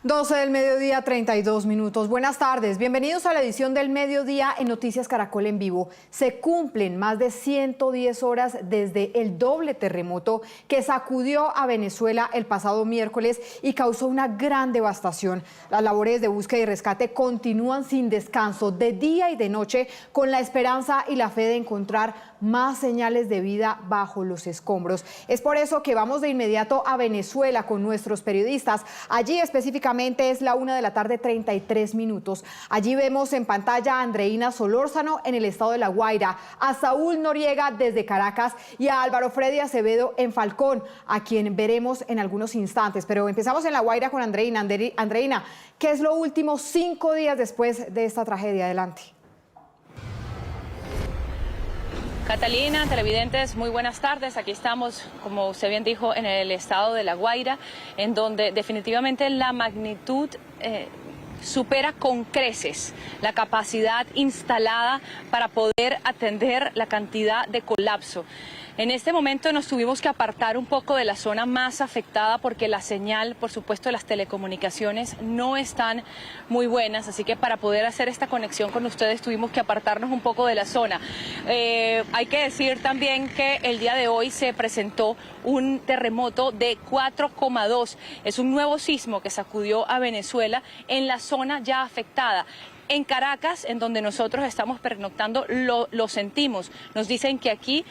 12 del mediodía, 32 minutos. Buenas tardes, bienvenidos a la edición del mediodía en Noticias Caracol en vivo. Se cumplen más de 110 horas desde el doble terremoto que sacudió a Venezuela el pasado miércoles y causó una gran devastación. Las labores de búsqueda y rescate continúan sin descanso, de día y de noche, con la esperanza y la fe de encontrar más señales de vida bajo los escombros. Es por eso que vamos de inmediato a Venezuela con nuestros periodistas. Allí específicamente es la 1:33 p.m. Allí vemos en pantalla a Andreina Solórzano en el estado de La Guaira, a Saúl Noriega desde Caracas y a Álvaro Freddy Acevedo en Falcón, a quien veremos en algunos instantes. Pero empezamos en La Guaira con Andreina. Andreina, ¿qué es lo último 5 días después de esta tragedia? Adelante. Catalina, televidentes, muy buenas tardes. Aquí estamos, como usted bien dijo, en el estado de La Guaira, en donde definitivamente la magnitud supera con creces la capacidad instalada para poder atender la cantidad de colapso. En este momento nos tuvimos que apartar un poco de la zona más afectada porque la señal, por supuesto, de las telecomunicaciones no están muy buenas, así que para poder hacer esta conexión con ustedes tuvimos que apartarnos un poco de la zona. Hay que decir también que el día de hoy se presentó un terremoto de 4,2. Es un nuevo sismo que sacudió a Venezuela en la zona ya afectada. En Caracas, en donde nosotros estamos pernoctando, lo sentimos. Nos dicen que aquí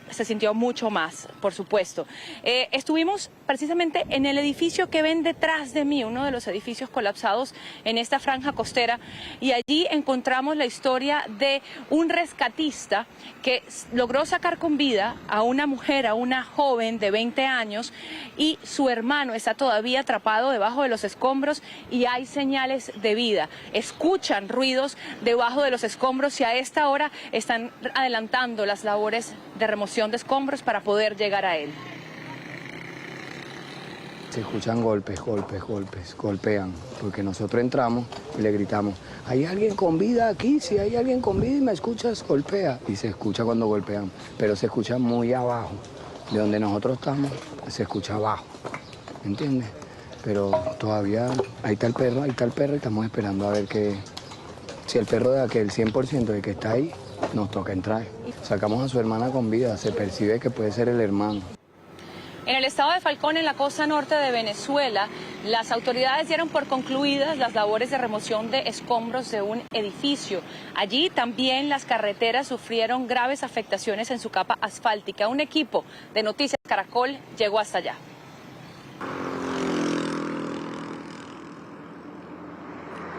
se sintió mucho más, por supuesto. Estuvimos precisamente en el edificio que ven detrás de mí, uno de los edificios colapsados en esta franja costera, y allí encontramos la historia de un rescatista que logró sacar con vida a una mujer, a una joven de 20 años, y su hermano está todavía atrapado debajo de los escombros y hay señales de vida. Escuchan ruidos debajo de los escombros y a esta hora están adelantando las labores de remoción de escombros para poder llegar a él. Se escuchan golpes, golpean, porque nosotros entramos y le gritamos, ¿hay alguien con vida aquí? Si hay alguien con vida y me escuchas, golpea. Y se escucha cuando golpean, pero se escucha muy abajo. De donde nosotros estamos, se escucha abajo, ¿entiendes? Pero todavía, ahí está el perro, y estamos esperando a ver que, si el perro de aquel 100% de que está ahí, nos toca entrar. Sacamos a su hermana con vida, se percibe que puede ser el hermano. En el estado de Falcón, en la costa norte de Venezuela, las autoridades dieron por concluidas las labores de remoción de escombros de un edificio. Allí también las carreteras sufrieron graves afectaciones en su capa asfáltica. Un equipo de Noticias Caracol llegó hasta allá.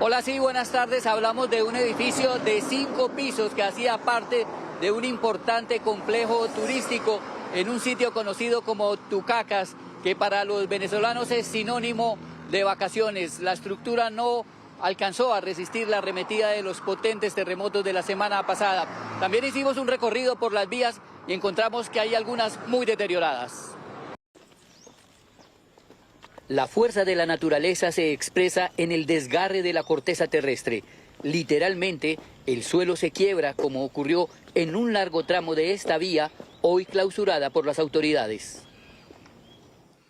Hola, sí, buenas tardes. Hablamos de un edificio de 5 pisos que hacía parte de un importante complejo turístico en un sitio conocido como Tucacas, que para los venezolanos es sinónimo de vacaciones. La estructura no alcanzó a resistir la arremetida de los potentes terremotos de la semana pasada. También hicimos un recorrido por las vías y encontramos que hay algunas muy deterioradas. La fuerza de la naturaleza se expresa en el desgarre de la corteza terrestre. Literalmente, el suelo se quiebra, como ocurrió en un largo tramo de esta vía, hoy clausurada por las autoridades.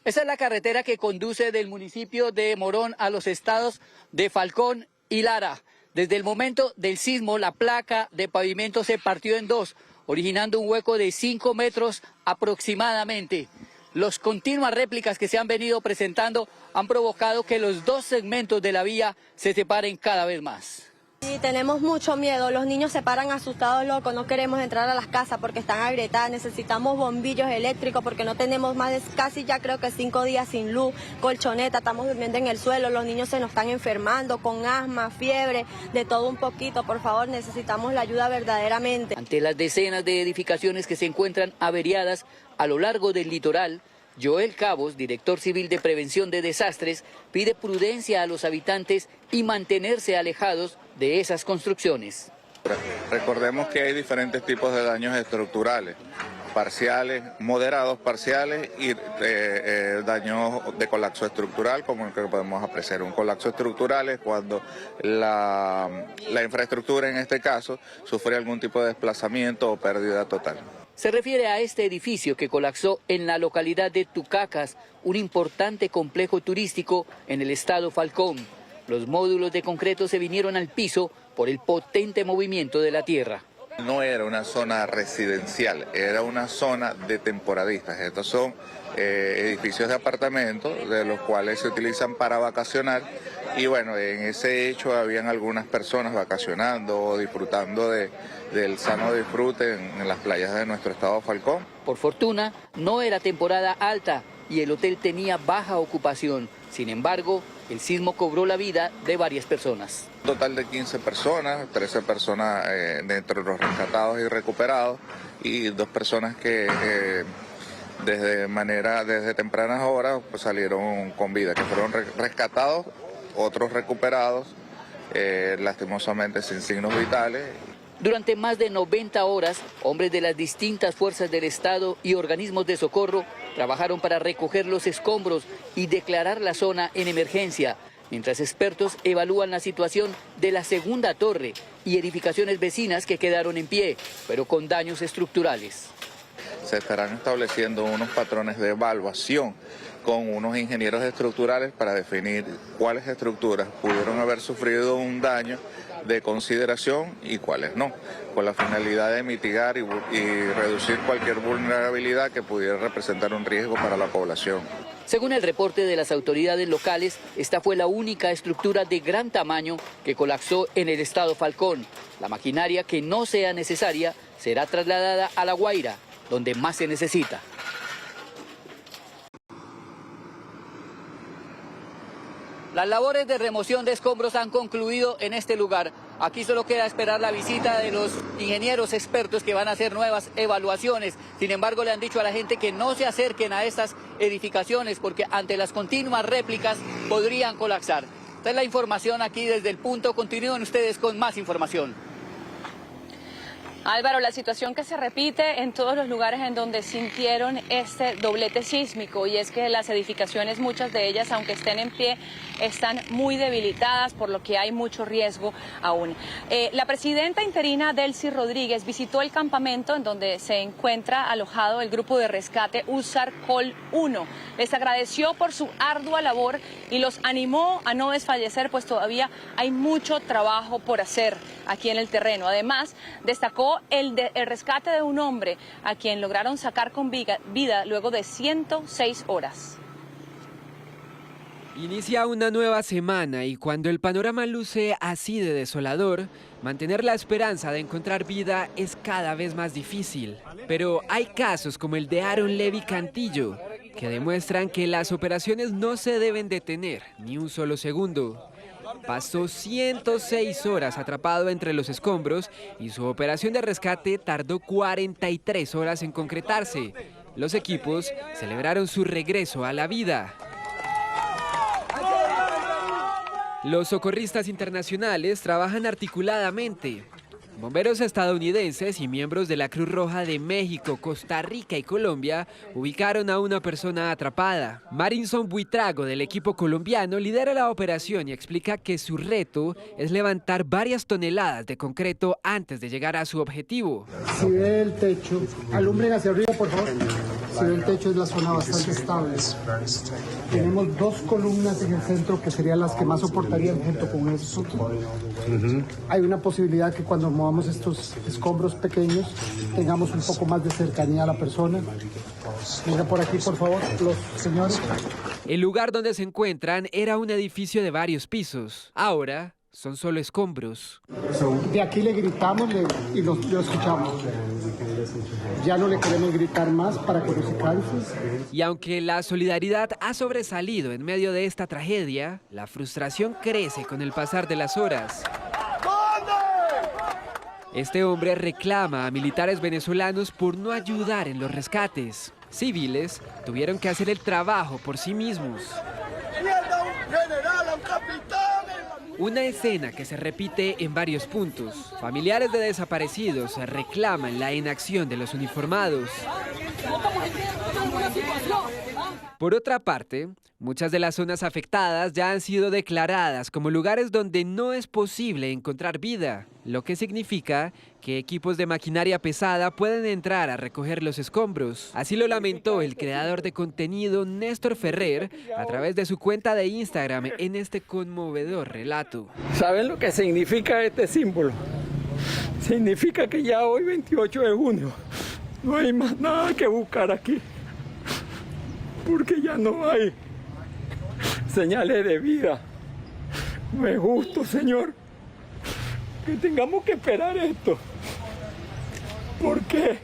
Esa es la carretera que conduce del municipio de Morón a los estados de Falcón y Lara. Desde el momento del sismo, la placa de pavimento se partió en dos, originando un hueco de 5 metros aproximadamente. Las continuas réplicas que se han venido presentando han provocado que los dos segmentos de la vía se separen cada vez más. Sí, tenemos mucho miedo, los niños se paran asustados, locos, no queremos entrar a las casas porque están agrietadas, necesitamos bombillos eléctricos porque no tenemos más de casi ya creo que 5 días sin luz, colchoneta, estamos durmiendo en el suelo, los niños se nos están enfermando con asma, fiebre, de todo un poquito, por favor, necesitamos la ayuda verdaderamente. Ante las decenas de edificaciones que se encuentran averiadas a lo largo del litoral, Joel Cabos, director civil de Prevención de Desastres, pide prudencia a los habitantes y mantenerse alejados de esas construcciones. Recordemos que hay diferentes tipos de daños estructurales, parciales, moderados parciales y daños de colapso estructural, como el que podemos apreciar. Un colapso estructural es cuando la infraestructura, en este caso, sufre algún tipo de desplazamiento o pérdida total. Se refiere a este edificio que colapsó en la localidad de Tucacas, un importante complejo turístico en el estado Falcón. Los módulos de concreto se vinieron al piso por el potente movimiento de la tierra. No era una zona residencial, era una zona de temporadistas. Estos son edificios de apartamentos de los cuales se utilizan para vacacionar y bueno, en ese hecho habían algunas personas vacacionando o disfrutando del sano disfrute en las playas de nuestro estado Falcón. Por fortuna, no era temporada alta y el hotel tenía baja ocupación. Sin embargo, el sismo cobró la vida de varias personas. Un total de 15 personas, 13 personas dentro de los rescatados y recuperados y 2 personas que desde tempranas horas pues, salieron con vida, que fueron rescatados, otros recuperados, lastimosamente sin signos vitales. Durante más de 90 horas, hombres de las distintas fuerzas del Estado y organismos de socorro trabajaron para recoger los escombros y declarar la zona en emergencia, mientras expertos evalúan la situación de la segunda torre y edificaciones vecinas que quedaron en pie, pero con daños estructurales. Se estarán estableciendo unos patrones de evaluación con unos ingenieros estructurales para definir cuáles estructuras pudieron haber sufrido un daño de consideración y cuáles no, con la finalidad de mitigar y reducir cualquier vulnerabilidad que pudiera representar un riesgo para la población. Según el reporte de las autoridades locales, esta fue la única estructura de gran tamaño que colapsó en el estado Falcón. La maquinaria que no sea necesaria será trasladada a La Guaira, donde más se necesita. Las labores de remoción de escombros han concluido en este lugar. Aquí solo queda esperar la visita de los ingenieros expertos que van a hacer nuevas evaluaciones. Sin embargo, le han dicho a la gente que no se acerquen a estas edificaciones porque ante las continuas réplicas podrían colapsar. Esta es la información aquí desde el punto. Continúen ustedes con más información. Álvaro, la situación que se repite en todos los lugares en donde sintieron este doblete sísmico, y es que las edificaciones, muchas de ellas, aunque estén en pie, están muy debilitadas, por lo que hay mucho riesgo aún. La presidenta interina Delcy Rodríguez visitó el campamento en donde se encuentra alojado el grupo de rescate USAR Col 1. Les agradeció por su ardua labor y los animó a no desfallecer, pues todavía hay mucho trabajo por hacer aquí en el terreno. Además, destacó el rescate de un hombre a quien lograron sacar con vida luego de 106 horas. Inicia una nueva semana y cuando el panorama luce así de desolador, mantener la esperanza de encontrar vida es cada vez más difícil. Pero hay casos como el de Aaron Levy Cantillo, que demuestran que las operaciones no se deben detener ni un solo segundo. Pasó 106 horas atrapado entre los escombros y su operación de rescate tardó 43 horas en concretarse. Los equipos celebraron su regreso a la vida. Los socorristas internacionales trabajan articuladamente. Bomberos estadounidenses y miembros de la Cruz Roja de México, Costa Rica y Colombia ubicaron a una persona atrapada. Marinson Buitrago, del equipo colombiano, lidera la operación y explica que su reto es levantar varias toneladas de concreto antes de llegar a su objetivo. Si ve el techo, alumbren hacia arriba, por favor. Si ve el techo, es la zona bastante estable. Tenemos 2 columnas en el centro que serían las que más soportarían junto con esos. Hay una posibilidad que cuando movamos estos escombros pequeños tengamos un poco más de cercanía a la persona. Venga por aquí, por favor, los señores. El lugar donde se encuentran era un edificio de varios pisos. Ahora son solo escombros. De aquí le gritamos y lo escuchamos. Ya no le queremos gritar más para que no se canse. Y aunque la solidaridad ha sobresalido en medio de esta tragedia, la frustración crece con el pasar de las horas. Este hombre reclama a militares venezolanos por no ayudar en los rescates. Civiles tuvieron que hacer el trabajo por sí mismos. Una escena que se repite en varios puntos. Familiares de desaparecidos reclaman la inacción de los uniformados. Por otra parte, muchas de las zonas afectadas ya han sido declaradas como lugares donde no es posible encontrar vida, lo que significa que equipos de maquinaria pesada pueden entrar a recoger los escombros. Así lo lamentó el creador de contenido Néstor Ferrer a través de su cuenta de Instagram en este conmovedor relato. ¿Saben lo que significa este símbolo? Significa que ya hoy, 28 de junio, no hay más nada que buscar aquí, porque ya no hay señales de vida. No es justo, Señor, que tengamos que esperar esto. ¿Por qué?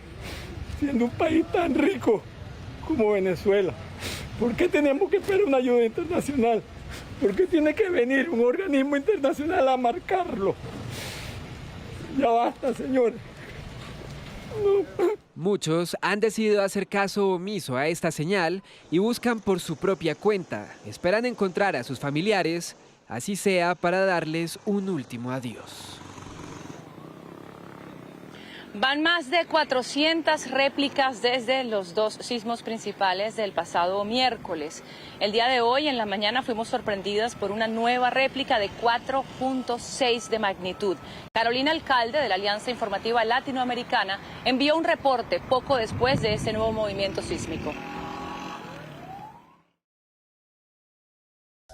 Siendo un país tan rico como Venezuela, ¿por qué tenemos que esperar una ayuda internacional? ¿Por qué tiene que venir un organismo internacional a marcarlo? Ya basta, Señor. No. Muchos han decidido hacer caso omiso a esta señal y buscan por su propia cuenta. Esperan encontrar a sus familiares, así sea para darles un último adiós. Van más de 400 réplicas desde los dos sismos principales del pasado miércoles. El día de hoy, en la mañana, fuimos sorprendidas por una nueva réplica de 4.6 de magnitud. Carolina Alcalde, de la Alianza Informativa Latinoamericana, envió un reporte poco después de este nuevo movimiento sísmico.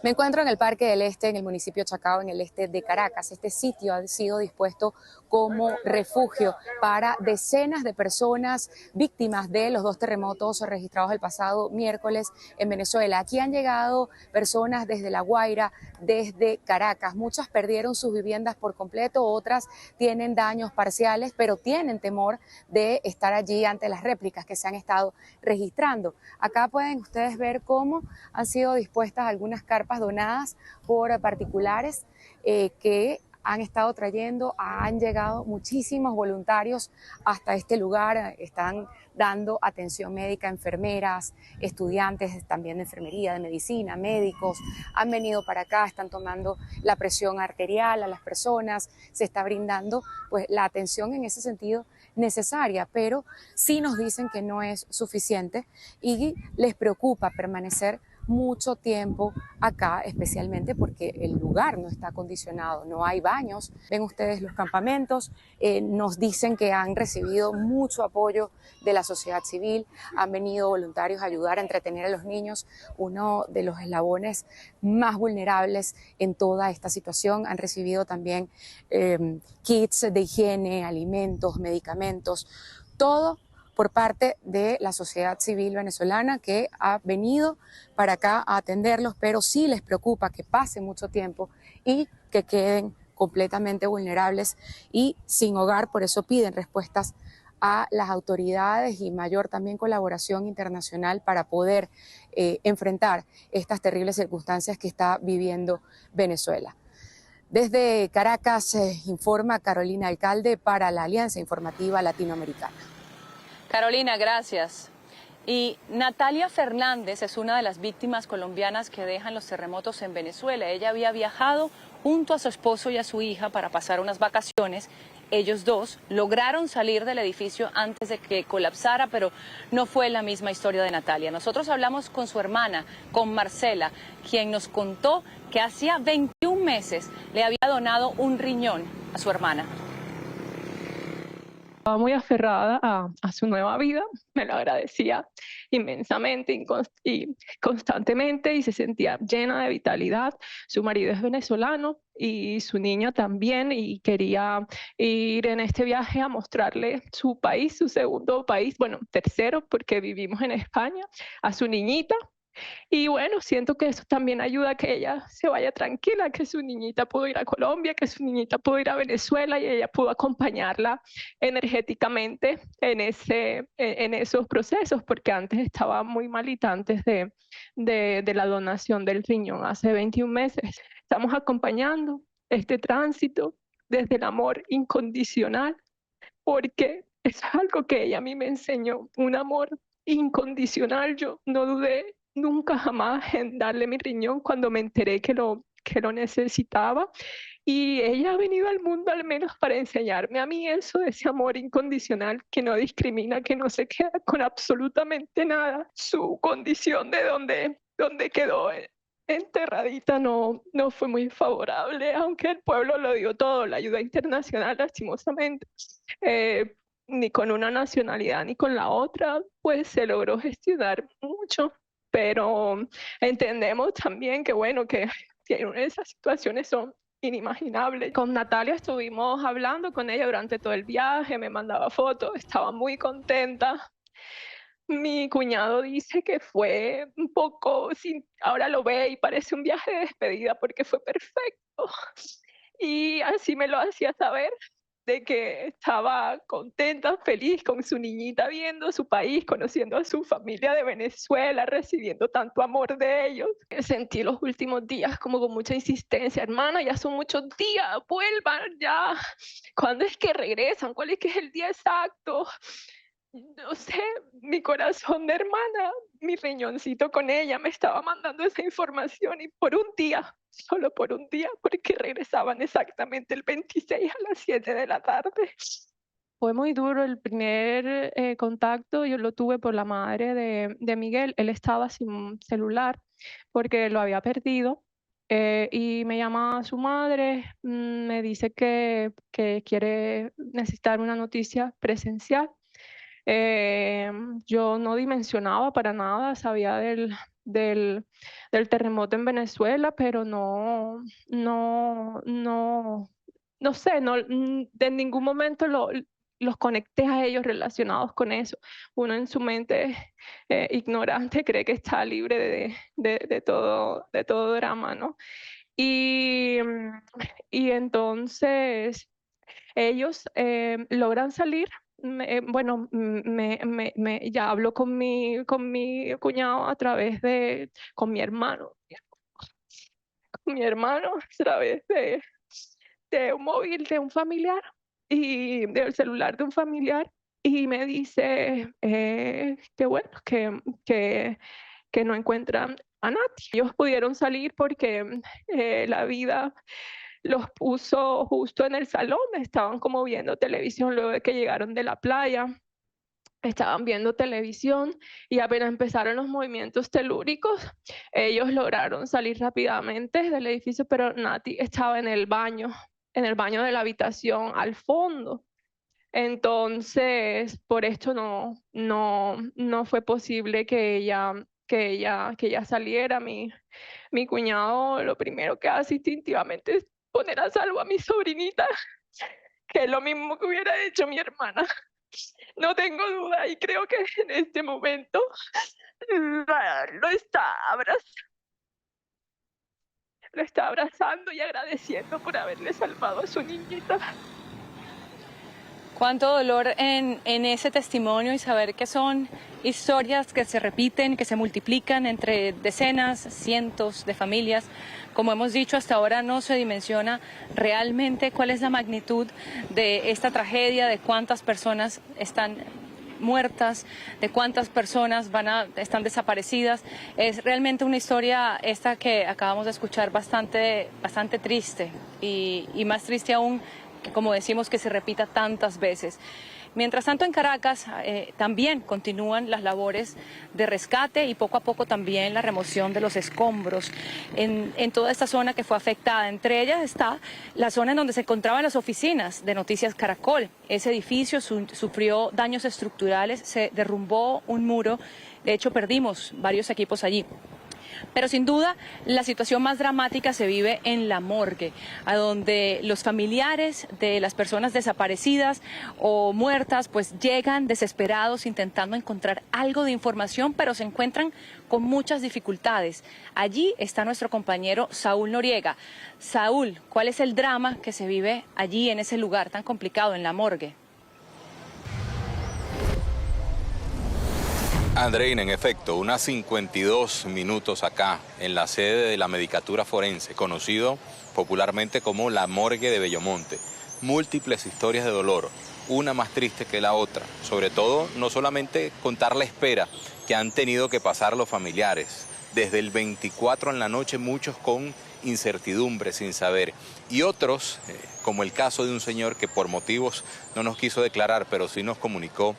Me encuentro en el Parque del Este, en el municipio Chacao, en el este de Caracas. Este sitio ha sido dispuesto como refugio para decenas de personas víctimas de los dos terremotos registrados el pasado miércoles en Venezuela. Aquí han llegado personas desde La Guaira, desde Caracas. Muchas perdieron sus viviendas por completo, otras tienen daños parciales, pero tienen temor de estar allí ante las réplicas que se han estado registrando. Acá pueden ustedes ver cómo han sido dispuestas algunas carpas donadas por particulares que han estado trayendo, han llegado muchísimos voluntarios hasta este lugar, están dando atención médica, enfermeras, estudiantes también de enfermería, de medicina, médicos, han venido para acá, están tomando la presión arterial a las personas, se está brindando pues la atención en ese sentido necesaria, pero sí nos dicen que no es suficiente y les preocupa permanecer mucho tiempo acá, especialmente porque el lugar no está acondicionado, no hay baños. Ven ustedes los campamentos, nos dicen que han recibido mucho apoyo de la sociedad civil, han venido voluntarios a ayudar a entretener a los niños, uno de los eslabones más vulnerables en toda esta situación. Han recibido también kits de higiene, alimentos, medicamentos, todo por parte de la sociedad civil venezolana que ha venido para acá a atenderlos, pero sí les preocupa que pase mucho tiempo y que queden completamente vulnerables y sin hogar. Por eso piden respuestas a las autoridades y mayor también colaboración internacional para poder enfrentar estas terribles circunstancias que está viviendo Venezuela. Desde Caracas informa Carolina Alcalde para la Alianza Informativa Latinoamericana. Carolina, gracias. Y Natalia Fernández es una de las víctimas colombianas que dejan los terremotos en Venezuela. Ella había viajado junto a su esposo y a su hija para pasar unas vacaciones. Ellos dos lograron salir del edificio antes de que colapsara, pero no fue la misma historia de Natalia. Nosotros hablamos con su hermana, con Marcela, quien nos contó que hacía 21 meses le había donado un riñón a su hermana. Estaba muy aferrada a su nueva vida, me lo agradecía inmensamente y constantemente y se sentía llena de vitalidad. Su marido es venezolano y su niña también y quería ir en este viaje a mostrarle su país, su segundo país, bueno, tercero porque vivimos en España, a su niñita. Y bueno, siento que eso también ayuda a que ella se vaya tranquila, que su niñita pudo ir a Colombia, que su niñita pudo ir a Venezuela y ella pudo acompañarla energéticamente en esos procesos, porque antes estaba muy malita antes de la donación del riñón hace 21 meses. Estamos acompañando este tránsito desde el amor incondicional, porque es algo que ella a mí me enseñó, un amor incondicional. Yo no dudé nunca jamás en darle mi riñón cuando me enteré que lo que lo necesitaba. Y ella ha venido al mundo al menos para enseñarme a mí eso, de ese amor incondicional que no discrimina, que no se queda con absolutamente nada. Su condición de donde quedó enterradita no fue muy favorable, aunque el pueblo lo dio todo, la ayuda internacional lastimosamente. Ni con una nacionalidad ni con la otra, pues se logró gestionar mucho, pero entendemos también que bueno, que esas situaciones son inimaginables. Con Natalia estuvimos hablando con ella durante todo el viaje, me mandaba fotos, estaba muy contenta. Mi cuñado dice que fue un poco, ahora lo ve y parece un viaje de despedida porque fue perfecto. Y así me lo hacía saber, de que estaba contenta, feliz con su niñita, viendo su país, conociendo a su familia de Venezuela, recibiendo tanto amor de ellos. Sentí los últimos días como con mucha insistencia: hermana, ya son muchos días, vuelvan ya. ¿Cuándo es que regresan? ¿Cuál es que es el día exacto? No sé, mi corazón de hermana, mi riñoncito con ella me estaba mandando esa información, y por un día, solo por un día, porque regresaban exactamente el 26 a las 7 de la tarde. Fue muy duro el primer contacto, yo lo tuve por la madre de Miguel. Él estaba sin celular porque lo había perdido. Y me llama a su madre, me dice que necesitar una noticia presencial. Yo no dimensionaba para nada, sabía del terremoto en Venezuela, pero no sé, de ningún momento los conecté a ellos relacionados con eso. Uno en su mente ignorante cree que está libre de todo drama, ¿no? Y entonces ellos logran salir. Bueno, ya hablo con mi cuñado a través con mi hermano, a través de un móvil de un familiar y del celular de un familiar, y me dice que bueno, que no encuentran a Nati. Ellos pudieron salir porque la vida los puso justo en el salón, estaban como viendo televisión luego de que llegaron de la playa. Estaban viendo televisión y apenas empezaron los movimientos telúricos, ellos lograron salir rápidamente del edificio, pero Nati estaba en el baño de la habitación al fondo. Entonces, por esto no fue posible que ella saliera. Mi cuñado lo primero que hace instintivamente es poner a salvo a mi sobrinita, que es lo mismo que hubiera hecho mi hermana. No tengo duda, y creo que en este momento lo está abrazando y agradeciendo por haberle salvado a su niñita. Cuánto dolor en ese testimonio, y saber que son historias que se repiten, que se multiplican entre decenas, cientos de familias. Como hemos dicho, hasta ahora no se dimensiona realmente cuál es la magnitud de esta tragedia, de cuántas personas están muertas, de cuántas personas están desaparecidas. Es realmente una historia esta que acabamos de escuchar bastante triste, y más triste aún, que como decimos, que se repita tantas veces. Mientras tanto, en Caracas también continúan las labores de rescate y poco a poco también la remoción de los escombros en toda esta zona que fue afectada. Entre ellas está la zona en donde se encontraban las oficinas de Noticias Caracol. Ese edificio sufrió daños estructurales, se derrumbó un muro, de hecho perdimos varios equipos allí. Pero sin duda la situación más dramática se vive en la morgue, a donde los familiares de las personas desaparecidas o muertas pues llegan desesperados intentando encontrar algo de información, pero se encuentran con muchas dificultades. Allí está nuestro compañero Saúl Noriega. Saúl, ¿cuál es el drama que se vive allí en ese lugar tan complicado, en la morgue? Andreina, en efecto, unas 52 minutos acá, en la sede de la Medicatura Forense, conocido popularmente como la Morgue de Bellomonte. Múltiples historias de dolor, una más triste que la otra. Sobre todo, no solamente contar la espera que han tenido que pasar los familiares. Desde el 24 en la noche, muchos con incertidumbre, sin saber. Y otros, como el caso de un señor que por motivos no nos quiso declarar, pero sí nos comunicó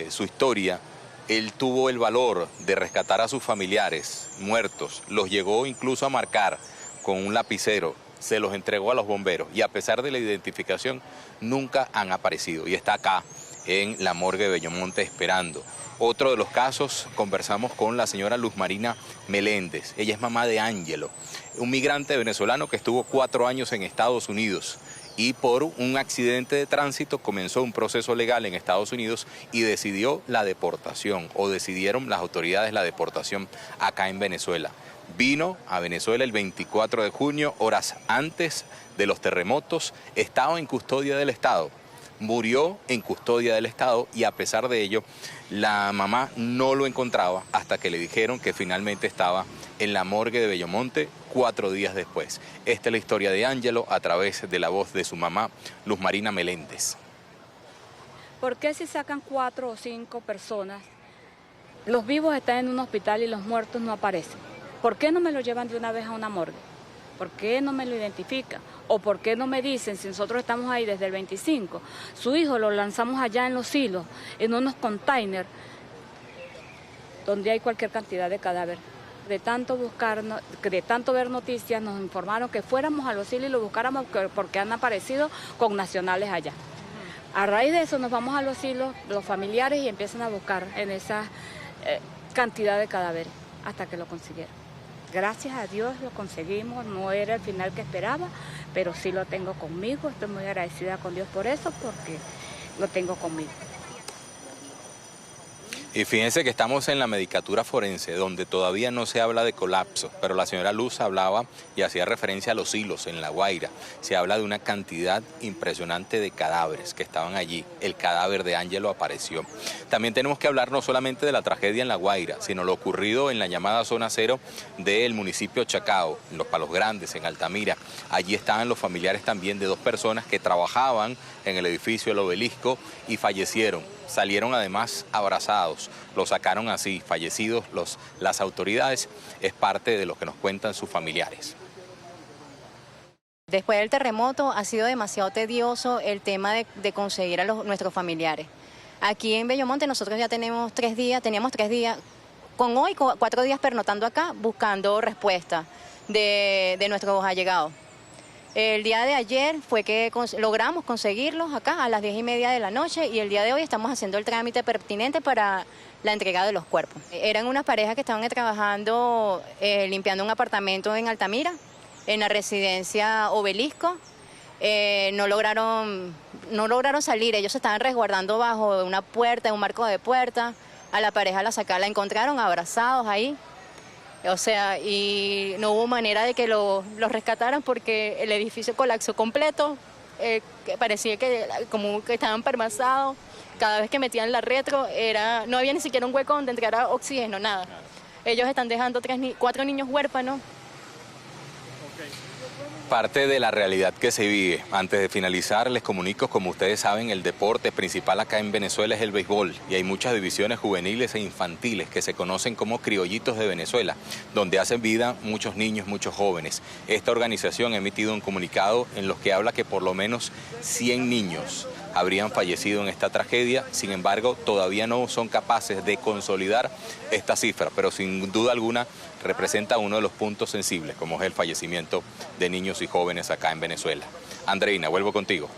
su historia. Él tuvo el valor de rescatar a sus familiares muertos, los llegó incluso a marcar con un lapicero, se los entregó a los bomberos y a pesar de la identificación nunca han aparecido y está acá en la morgue de Bellomonte esperando. Otro de los casos, conversamos con la señora Luz Marina Meléndez. Ella es mamá de Ángelo, un migrante venezolano que estuvo 4 años en Estados Unidos y por un accidente de tránsito comenzó un proceso legal en Estados Unidos y decidió la deportación, o decidieron las autoridades la deportación acá en Venezuela. Vino a Venezuela el 24 de junio, horas antes de los terremotos, estaba en custodia del Estado. Murió en custodia del Estado y a pesar de ello, la mamá no lo encontraba hasta que le dijeron que finalmente estaba en la morgue de Bellomonte 4 días después. Esta es la historia de Ángelo a través de la voz de su mamá, Luz Marina Meléndez. ¿Por qué si sacan 4 o 5 personas, los vivos están en un hospital y los muertos no aparecen? ¿Por qué no me lo llevan de una vez a una morgue? ¿Por qué no me lo identifican? ¿O por qué no me dicen, si nosotros estamos ahí desde el 25, su hijo lo lanzamos allá en los silos, en unos containers, donde hay cualquier cantidad de cadáver? De tanto buscar, de tanto ver noticias, nos informaron que fuéramos a los silos y lo buscáramos porque han aparecido con nacionales allá. A raíz de eso nos vamos a los silos, los familiares, y empiezan a buscar en esa cantidad de cadáveres hasta que lo consiguieron. Gracias a Dios lo conseguimos, no era el final que esperaba, pero sí lo tengo conmigo, estoy muy agradecida con Dios por eso, porque lo tengo conmigo. Y fíjense que estamos en la medicatura forense, donde todavía no se habla de colapso, pero la señora Luz hablaba y hacía referencia a los hilos en La Guaira. Se habla de una cantidad impresionante de cadáveres que estaban allí. El cadáver de Ángelo apareció. También tenemos que hablar no solamente de la tragedia en La Guaira, sino lo ocurrido en la llamada zona cero del municipio Chacao, en Los Palos Grandes, en Altamira. Allí estaban los familiares también de 2 personas que trabajaban en el edificio El Obelisco y fallecieron. Salieron además abrazados, lo sacaron así, fallecidos las autoridades, es parte de lo que nos cuentan sus familiares. Después del terremoto ha sido demasiado tedioso el tema de conseguir a nuestros familiares. Aquí en Bellomonte nosotros ya teníamos 3 días, con hoy 4 días pernotando acá, buscando respuesta de nuestros allegados. El día de ayer fue que logramos conseguirlos acá a las 10:30 de la noche y el día de hoy estamos haciendo el trámite pertinente para la entrega de los cuerpos. Eran unas parejas que estaban trabajando limpiando un apartamento en Altamira, en la residencia Obelisco. No lograron salir, ellos se estaban resguardando bajo una puerta, un marco de puerta. A la pareja la encontraron abrazados ahí. O sea, y no hubo manera de que los rescataran porque el edificio colapsó completo, parecía que como que estaban permasados, cada vez que metían la retro no había ni siquiera un hueco donde entrara oxígeno, nada. Ellos están dejando 4 niños huérfanos. Parte de la realidad que se vive. Antes de finalizar, les comunico, como ustedes saben, el deporte principal acá en Venezuela es el béisbol y hay muchas divisiones juveniles e infantiles que se conocen como criollitos de Venezuela, donde hacen vida muchos niños, muchos jóvenes. Esta organización ha emitido un comunicado en los que habla que por lo menos 100 niños habrían fallecido en esta tragedia. Sin embargo, todavía no son capaces de consolidar esta cifra, pero sin duda alguna representa uno de los puntos sensibles, como es el fallecimiento de niños y jóvenes acá en Venezuela. Andreina, vuelvo contigo.